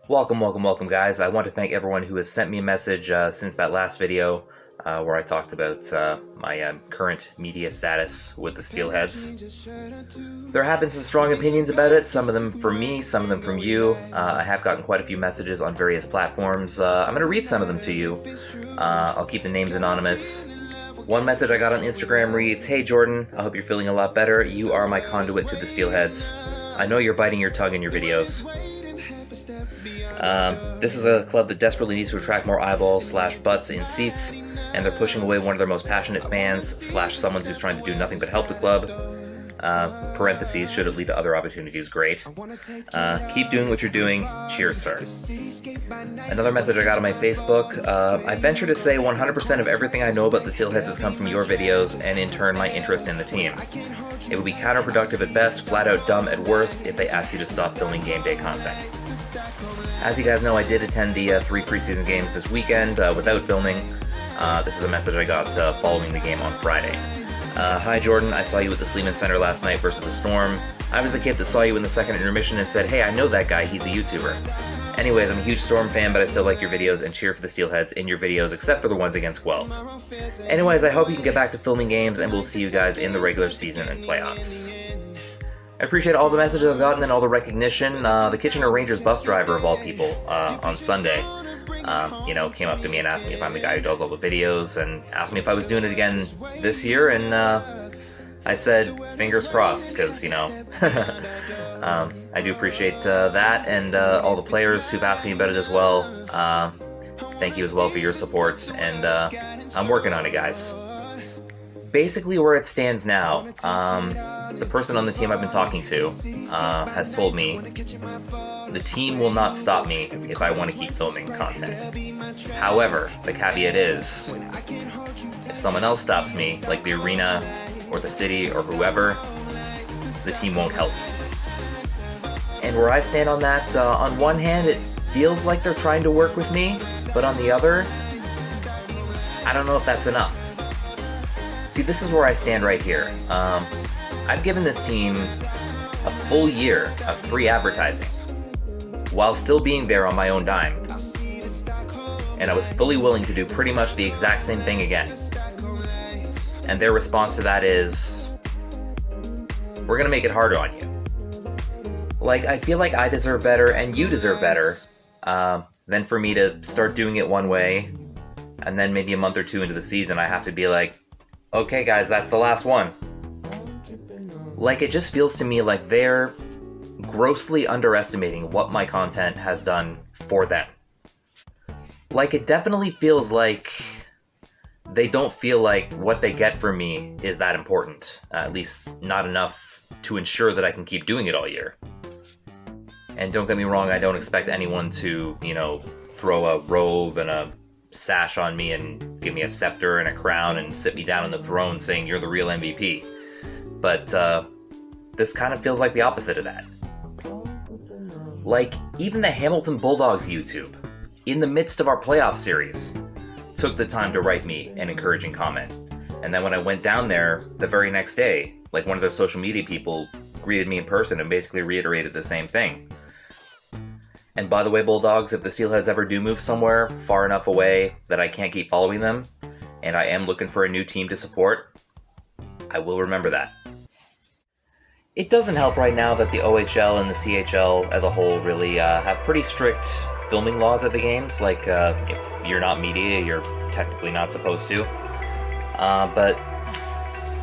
Welcome, guys. I want to thank everyone who has sent me a message since that last video where I talked about my current media status with the Steelheads. There have been some strong opinions about it, some of them from me, some of them from you. I have gotten quite a few messages on various platforms. I'm going to read some of them to you. I'll keep the names anonymous. One message I got on Instagram reads, "Hey Jordan, I hope you're feeling a lot better. You are my conduit to the Steelheads. I know you're biting your tongue in your videos. This is a club that desperately needs to attract more eyeballs / butts in seats, and they're pushing away one of their most passionate fans / someone who's trying to do nothing but help the club. Parentheses, should it lead to other opportunities, great. Keep doing what you're doing. Cheers, sir." Another message I got on my Facebook, "I venture to say 100% of everything I know about the Steelheads has come from your videos, and in turn my interest in the team. It would be counterproductive at best, flat out dumb at worst, if they asked you to stop filming game day content." As you guys know, I did attend the 3 preseason games this weekend without filming. This is a message I got following the game on Friday. "Hi Jordan, I saw you at the Sleeman Center last night versus the Storm. I was the kid that saw you in the second intermission and said, 'Hey, I know that guy, he's a YouTuber.' Anyways, I'm a huge Storm fan, but I still like your videos and cheer for the Steelheads in your videos, except for the ones against Guelph. Anyways, I hope you can get back to filming games, and we'll see you guys in the regular season and playoffs." I appreciate all the messages I've gotten and all the recognition. The Kitchener Rangers bus driver, of all people, on Sunday, came up to me and asked me if I'm the guy who does all the videos, and asked me if I was doing it again this year, and I said, fingers crossed, because, I do appreciate that, and all the players who've asked me about it as well. Thank you as well for your support, and I'm working on it, guys. Basically, where it stands now, the person on the team I've been talking to has told me the team will not stop me if I want to keep filming content. However, the caveat is, if someone else stops me, like the arena or the city or whoever, the team won't help me. And where I stand on that, on one hand, it feels like they're trying to work with me, but on the other, I don't know if that's enough. See, this is where I stand right here. I've given this team a full year of free advertising, while still being there on my own dime. And I was fully willing to do pretty much the exact same thing again. And their response to that is, "We're gonna make it harder on you." Like, I feel like I deserve better, and you deserve better, than for me to start doing it one way, and then maybe a month or two into the season, I have to be like, "Okay guys, that's the last one." Like, it just feels to me like they're grossly underestimating what my content has done for them. Like, it definitely feels like they don't feel like what they get from me is that important. At least not enough to ensure that I can keep doing it all year. And don't get me wrong, I don't expect anyone to, throw a robe and a sash on me and give me a scepter and a crown and sit me down on the throne saying you're the real MVP. But this kind of feels like the opposite of that. Like, even the Hamilton Bulldogs YouTube, in the midst of our playoff series, took the time to write me an encouraging comment. And then when I went down there the very next day, like, one of their social media people greeted me in person and basically reiterated the same thing. And by the way, Bulldogs, if the Steelheads ever do move somewhere far enough away that I can't keep following them, and I am looking for a new team to support, I will remember that. It doesn't help right now that the OHL and the CHL as a whole really have pretty strict filming laws at the games. Like, if you're not media, you're technically not supposed to. But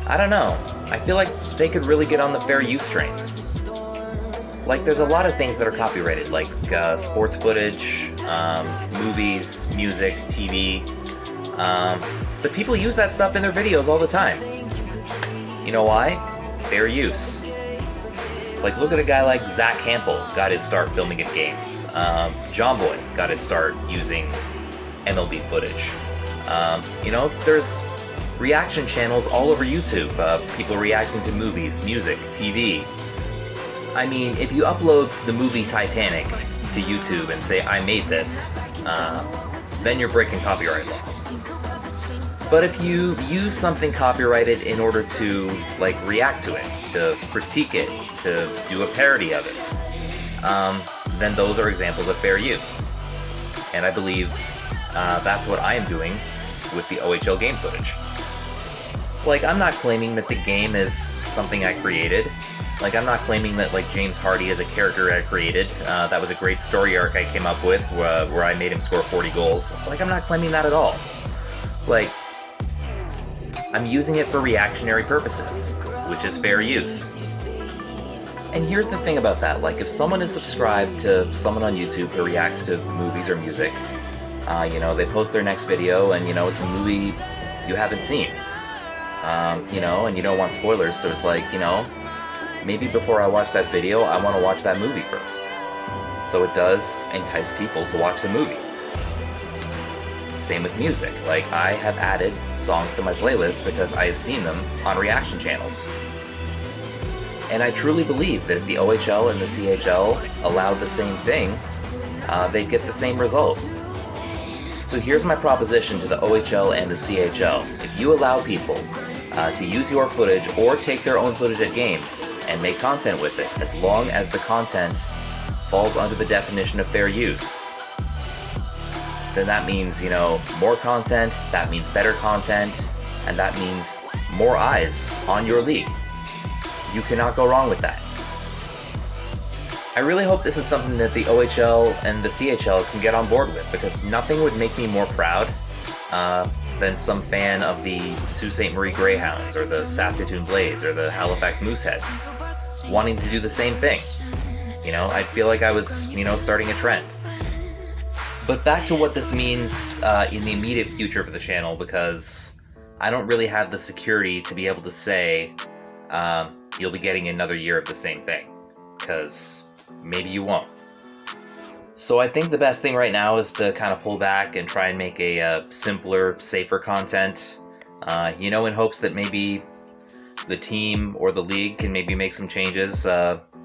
I don't know. I feel like they could really get on the fair use train. Like, there's a lot of things that are copyrighted, like sports footage, movies, music, TV. But people use that stuff in their videos all the time. You know why? Fair use. Like, look at a guy like Zach Campbell, got his start filming at games. John Boy got his start using MLB footage. There's reaction channels all over YouTube, people reacting to movies, music, TV. I mean, if you upload the movie Titanic to YouTube and say, "I made this," then you're breaking copyright law. But if you use something copyrighted in order to, like, react to it, to critique it, to do a parody of it, then those are examples of fair use. And I believe that's what I am doing with the OHL game footage. Like, I'm not claiming that the game is something I created. Like, I'm not claiming that, like, James Hardy is a character I created. That was a great story arc I came up with where I made him score 40 goals. Like, I'm not claiming that at all. Like, I'm using it for reactionary purposes, which is fair use. And here's the thing about that, like, if someone is subscribed to someone on YouTube who reacts to movies or music, you know, they post their next video and, you know, it's a movie you haven't seen, you know, and you don't want spoilers, so it's like, you know, maybe before I watch that video, I want to watch that movie first. So it does entice people to watch the movie. Same with music. Like, I have added songs to my playlist because I have seen them on reaction channels. And I truly believe that if the OHL and the CHL allowed the same thing, they'd get the same result. So here's my proposition to the OHL and the CHL. If you allow people to use your footage or take their own footage at games and make content with it, as long as the content falls under the definition of fair use, then that means, you know, more content, that means better content, and that means more eyes on your league. You cannot go wrong with that. I really hope this is something that the OHL and the CHL can get on board with, because nothing would make me more proud than some fan of the Sault Ste. Marie Greyhounds or the Saskatoon Blades or the Halifax Mooseheads wanting to do the same thing. You know, I feel like I was, you know, starting a trend. But back to what this means in the immediate future for the channel, because I don't really have the security to be able to say you'll be getting another year of the same thing, because maybe you won't. So I think the best thing right now is to kind of pull back and try and make a simpler, safer content, you know, in hopes that maybe the team or the league can maybe make some changes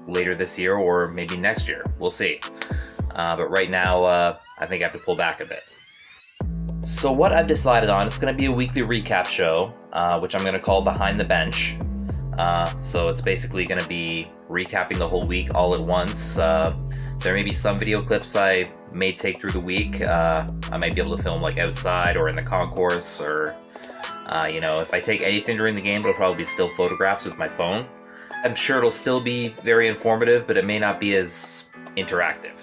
later this year or maybe next year. We'll see. But right now, I think I have to pull back a bit. So what I've decided on, it's going to be a weekly recap show, which I'm going to call Behind the Bench. So it's basically going to be recapping the whole week all at once. There may be some video clips I may take through the week. I might be able to film like outside or in the concourse, or you know, if I take anything during the game, it'll probably be still photographs with my phone. I'm sure it'll still be very informative, but it may not be as interactive.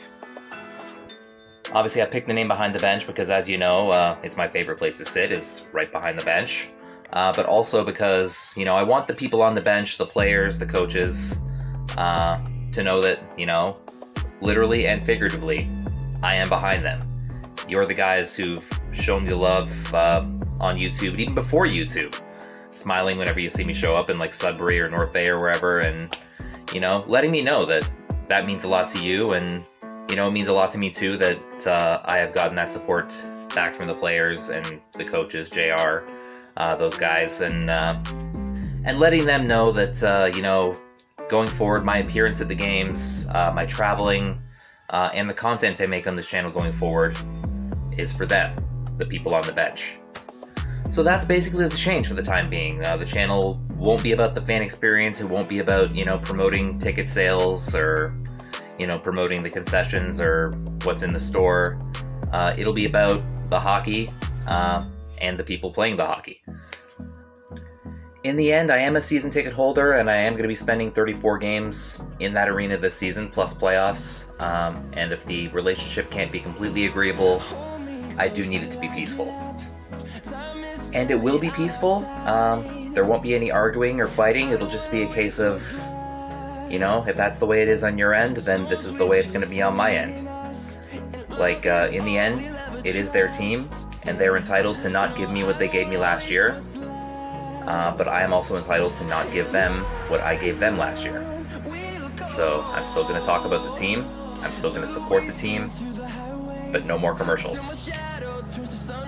Obviously, I picked the name Behind the Bench because, as you know, it's my favorite place to sit, is right behind the bench. But also because, you know, I want the people on the bench, the players, the coaches, to know that, you know, literally and figuratively, I am behind them. You're the guys who've shown me the love on YouTube, and even before YouTube, smiling whenever you see me show up in like Sudbury or North Bay or wherever, and, you know, letting me know that that means a lot to you, and, you know, it means a lot to me too that I have gotten that support back from the players and the coaches, JR, those guys, and letting them know that, you know, going forward, my appearance at the games, my traveling, and the content I make on this channel going forward is for them, the people on the bench. So that's basically the change for the time being. The channel won't be about the fan experience. It won't be about, you know, promoting ticket sales or, you know, promoting the concessions or what's in the store. It'll be about the hockey and the people playing the hockey. In the end, I am a season ticket holder, and I am going to be spending 34 games in that arena this season, plus playoffs. And if the relationship can't be completely agreeable, I do need it to be peaceful. And it will be peaceful. There won't be any arguing or fighting. It'll just be a case of, you know, if that's the way it is on your end, then this is the way it's going to be on my end. Like, in the end, it is their team, and they're entitled to not give me what they gave me last year. But I am also entitled to not give them what I gave them last year. So I'm still going to talk about the team. I'm still going to support the team, but no more commercials.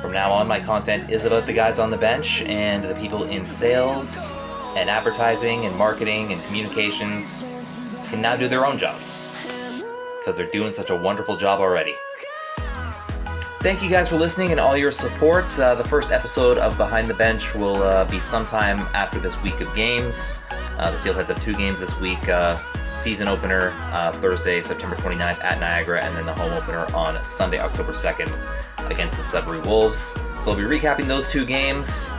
From now on, my content is about the guys on the bench, and the people in sales and advertising and marketing and communications can now do their own jobs, because they're doing such a wonderful job already. Thank you guys for listening and all your support. The first episode of Behind the Bench will be sometime after this week of games. The Steelheads have 2 games this week season opener Thursday, September 29th at Niagara, and then the home opener on Sunday, October 2nd against the Sudbury Wolves. So I'll be recapping those 2 games.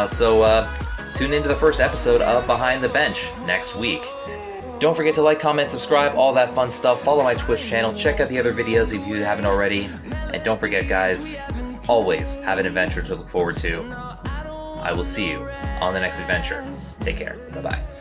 So tune into the first episode of Behind the Bench next week. Don't forget to like, comment, subscribe, all that fun stuff. Follow my Twitch channel. Check out the other videos if you haven't already. And don't forget, guys, always have an adventure to look forward to. I will see you on the next adventure. Take care. Bye-bye.